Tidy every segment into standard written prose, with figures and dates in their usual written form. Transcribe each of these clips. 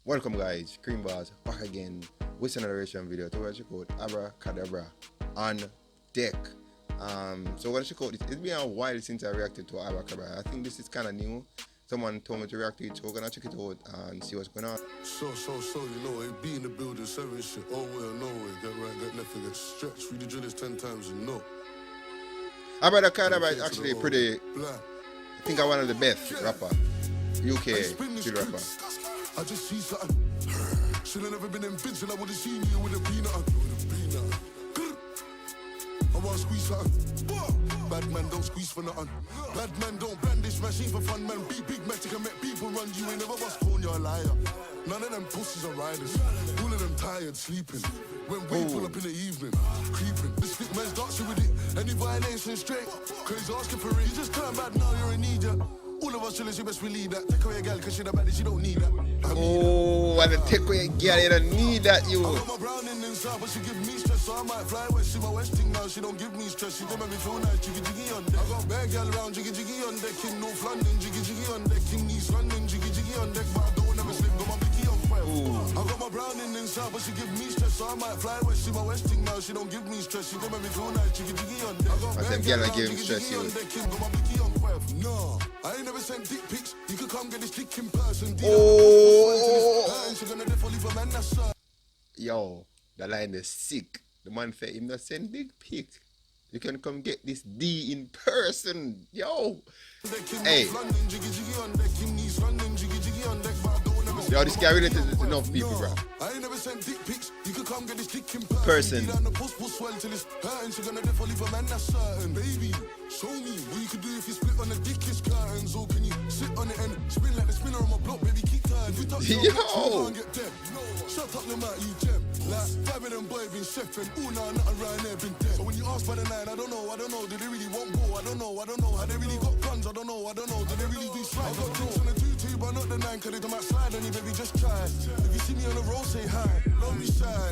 Welcome guys, Cream Bars back again with another reaction video to check out Abra Cadabra on deck. So what I check out, it's been a while since I reacted to Abra Cadabra. I think this is kind of new. Someone told me to react to it, so we're gonna check it out and see what's going on. So, you know, it be in the building, 7 shit, oh well, no way, get right, get left, get stretch, read the drill this 10 times and no. Abra Cadabra is actually pretty, I think I'm one of the best rapper, UK drill rapper. I just see something, should've never been invincible, I would've seen you with a peanut. I wanna squeeze something. Bad man don't squeeze for nothing. Bad man don't brandish machine for fun, man. Be big magic and make people run. You ain't never bust phone, you're a liar. None of them pussies are riders. All of them tired, sleeping. When we pull up in the evening, creeping. The stick man's dancing with it. Any violation straight. Cause he's asking for it. You just turn bad now, you're in need, yeah. All of us chillin', you best believe that. Take away a girl, cause she the baddest, she don't need that. And the take away a girl, you don't need that, you. I got my browning inside, but she give me stress, so I might fly west. She my westing now, she don't give me stress. She don't make me feel nice, jiggy jiggy on deck. I got bad girl around, jiggy jiggy on deck. In North London, jiggy jiggy on deck. In East London, jiggy jiggy on deck. But I don't ever slip, got my bicky on 12. I got my browning inside, but she give me stress, so I might fly west. She my westing now, she don't give me stress. She don't make me feel nice, jiggy jiggy on deck. I got bad girl around, jiggy jiggy on deck. Got my bicky on 12. No, I ain't never sent dick pics. You could come get this dick in person. Yo, the line is sick. The man said him not send big pic. You can come get this D in person. Yo. Hey. Yo, this guy related to enough people, bro. I ain't never sent dick pics. You could come get this dick in person. Baby, show me what you could do if you split on the dick is curtains. Or can you sit on it and spin like the spinner on my block, baby, keep turning. If you touch your Yo. get dead. Shut up, your mouth, you gem. Like, 5 of them boys been chefing. Ooh, nah, nothing around there been dead. So when you ask by the line, I don't know. Do they really want war? I don't know. How they really got guns? I don't know. Do they really do slide? I got drinks on the 2-2, but not the 9, cause they do my slide on you, baby, just try. If you see me on the road, say hi. Don't be shy.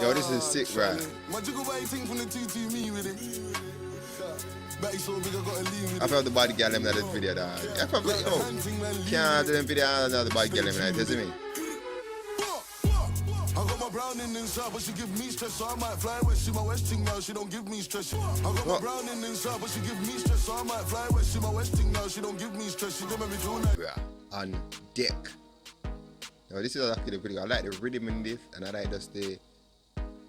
Yo, this is sick, right? My jiggle body thing from the 2-2, me with it. Betty so big, I gotta leave with it. I felt the body girl in that video, dog. I probably, can't do them video, another body girl in that, you see me? I got my browning inside, but she give me stress, so I might fly west. She my westing now, she don't give me stress. I got my browning inside, but she give me stress, so I might fly west. She my westing now, she don't give me stress. She don't make me feel nice. On deck. Now this is actually pretty good. I like the rhythm in this, and I like just the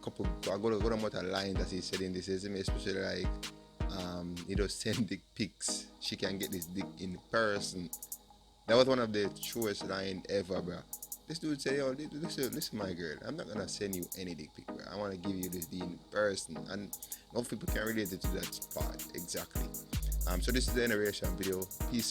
couple. I got a good amount of lines that he said in this, especially like he does send dick pics. She can get this dick in person. That was one of the truest lines ever, bro. This dude said, yo, listen, my girl, I'm not gonna send you any dick pic, bro. I wanna give you this dick in person. And most people can relate it to that spot exactly. So this is the narration video. Peace.